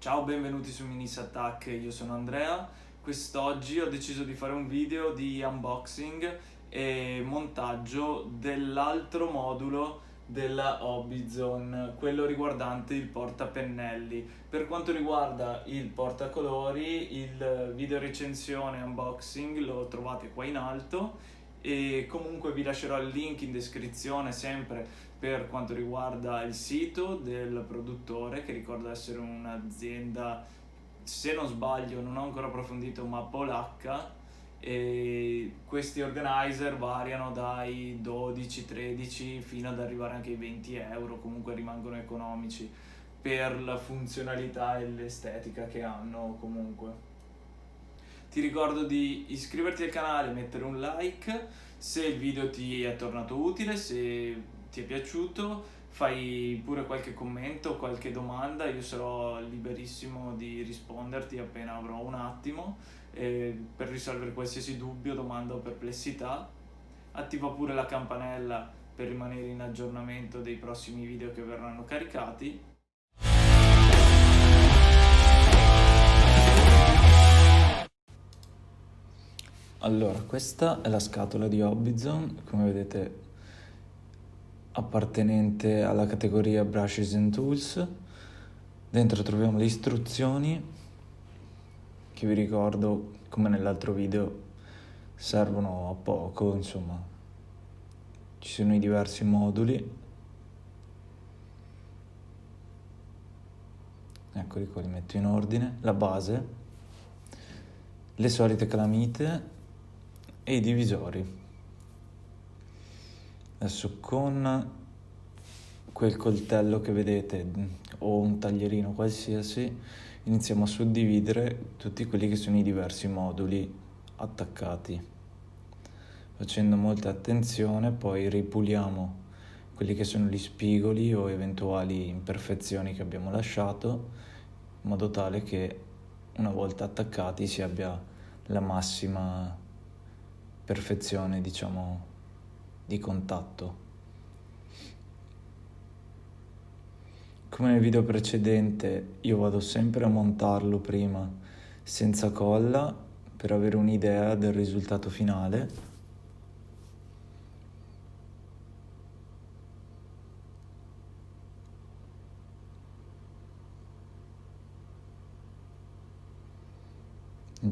Ciao, benvenuti su Minis Attack, io sono Andrea. Quest'oggi ho deciso di fare un video di unboxing e montaggio dell'altro modulo della Hobbyzone, quello riguardante il portapennelli. Per quanto riguarda il portacolori, il video recensione unboxing lo trovate qua in alto e comunque vi lascerò il link in descrizione sempre per quanto riguarda il sito del produttore, che ricordo essere un'azienda, se non sbaglio, non ho ancora approfondito, ma polacca. E questi organizer variano dai 12-13 fino ad arrivare anche ai 20 euro, comunque rimangono economici per la funzionalità e l'estetica che hanno comunque. Ti ricordo di iscriverti al canale, mettere un like se il video ti è tornato utile, se ti è piaciuto, fai pure qualche commento, qualche domanda, io sarò liberissimo di risponderti appena avrò un attimo per risolvere qualsiasi dubbio, domanda o perplessità. Attiva pure la campanella per rimanere in aggiornamento dei prossimi video che verranno caricati. Allora, questa è la scatola di Hobbyzone, come vedete appartenente alla categoria Brushes and Tools. Dentro troviamo le istruzioni che vi ricordo, come nell'altro video, servono a poco, insomma. Ci sono i diversi moduli. Eccoli qua, li metto in ordine. La base, le solite calamite e i divisori. Adesso con quel coltello che vedete o un taglierino qualsiasi iniziamo a suddividere tutti quelli che sono i diversi moduli attaccati. Facendo molta attenzione poi ripuliamo quelli che sono gli spigoli o eventuali imperfezioni che abbiamo lasciato, in modo tale che una volta attaccati si abbia la massima perfezione, diciamo, di contatto. Come nel video precedente, io vado sempre a montarlo prima senza colla per avere un'idea del risultato finale.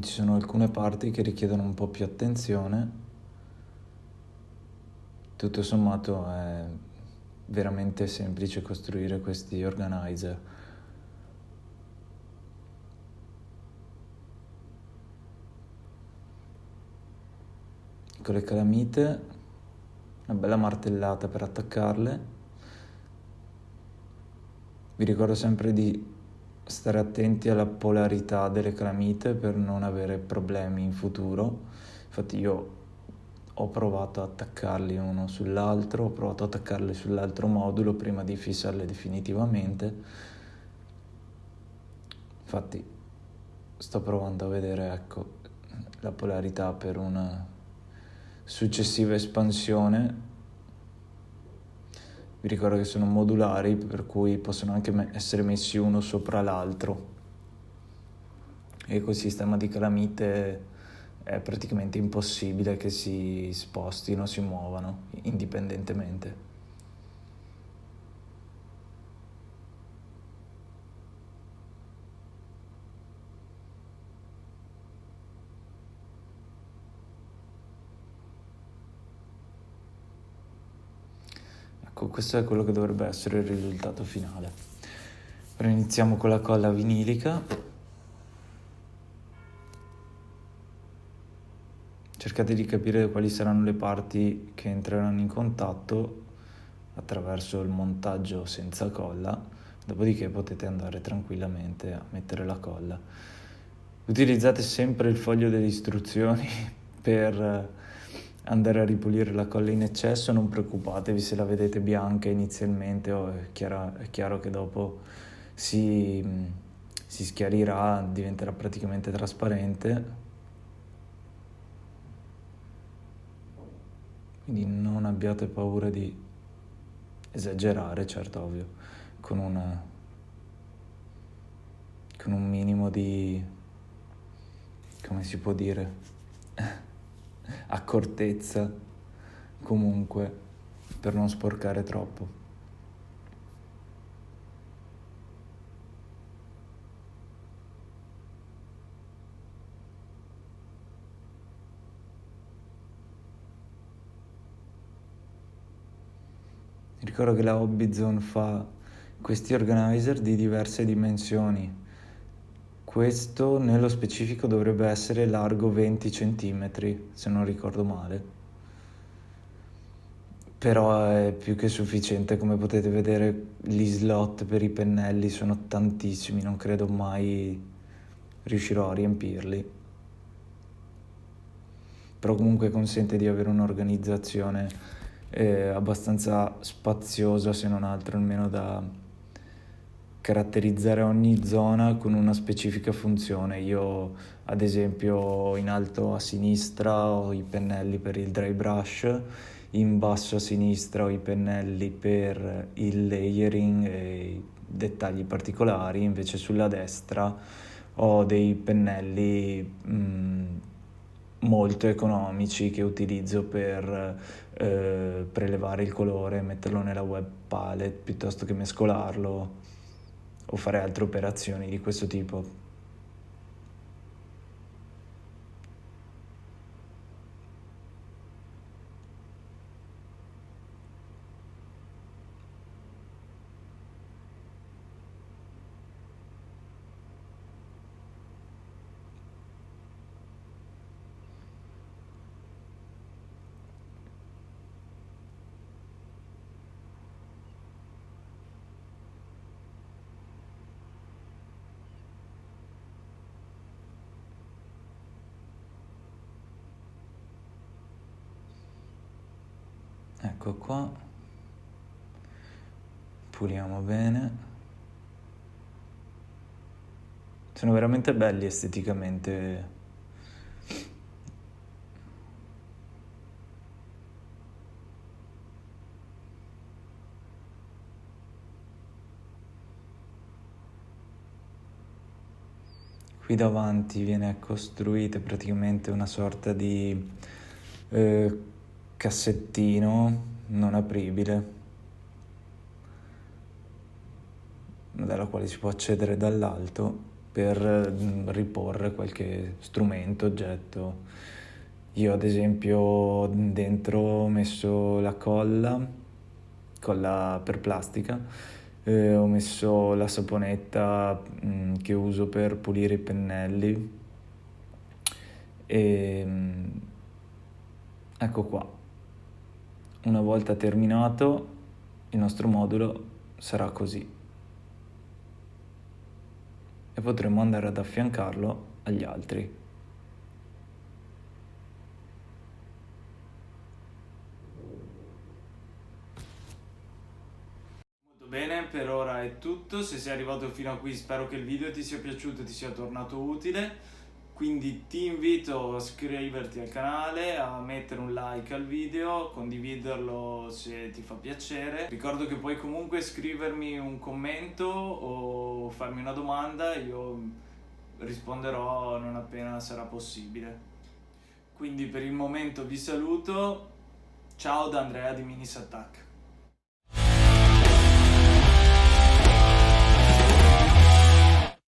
Ci sono alcune parti che richiedono un po' più attenzione. Tutto sommato è veramente semplice costruire questi organizer. Con le calamite, una bella martellata per attaccarle. Vi ricordo sempre di stare attenti alla polarità delle calamite per non avere problemi in futuro. Infatti io ho provato a attaccarli uno sull'altro, ho provato a attaccarli sull'altro modulo prima di fissarle definitivamente. Infatti sto provando a vedere, ecco, la polarità per una successiva espansione. Vi ricordo che sono modulari, per cui possono anche essere messi uno sopra l'altro. E col sistema di calamite è praticamente impossibile che si spostino, si muovano indipendentemente. Ecco, questo è quello che dovrebbe essere il risultato finale. Ora iniziamo con la colla vinilica. Cercate di capire quali saranno le parti che entreranno in contatto attraverso il montaggio senza colla, dopodiché potete andare tranquillamente a mettere la colla. Utilizzate sempre il foglio delle istruzioni per andare a ripulire la colla in eccesso, non preoccupatevi se la vedete bianca inizialmente, è chiaro che dopo si schiarirà, diventerà praticamente trasparente. Quindi non abbiate paura di esagerare, certo, ovvio, con con un minimo di, come si può dire, accortezza, comunque, per non sporcare troppo. Ricordo che la Hobbyzone fa questi organizer di diverse dimensioni. Questo nello specifico dovrebbe essere largo 20 cm, se non ricordo male. Però è più che sufficiente, come potete vedere gli slot per i pennelli sono tantissimi, non credo mai riuscirò a riempirli. Però comunque consente di avere un'organizzazione abbastanza spaziosa, se non altro, almeno da caratterizzare ogni zona con una specifica funzione. Io ad esempio in alto a sinistra ho i pennelli per il dry brush, in basso a sinistra ho i pennelli per il layering e i dettagli particolari, invece sulla destra ho dei pennelli molto economici che utilizzo per prelevare il colore e metterlo nella web palette piuttosto che mescolarlo o fare altre operazioni di questo tipo. Ecco qua, puliamo bene. Sono veramente belli esteticamente. Qui davanti viene costruita praticamente una sorta di cassettino non apribile, dalla quale si può accedere dall'alto per riporre qualche strumento, oggetto. Io ad esempio dentro ho messo la colla per plastica, ho messo la saponetta che uso per pulire i pennelli e ecco qua. Una volta terminato il nostro modulo sarà così e potremo andare ad affiancarlo agli altri. Molto bene, per ora è tutto. Se sei arrivato fino a qui spero che il video ti sia piaciuto e ti sia tornato utile. Quindi ti invito a iscriverti al canale, a mettere un like al video, condividerlo se ti fa piacere. Ricordo che puoi comunque scrivermi un commento o farmi una domanda, io risponderò non appena sarà possibile. Quindi per il momento vi saluto, ciao da Andrea di Minis Attack.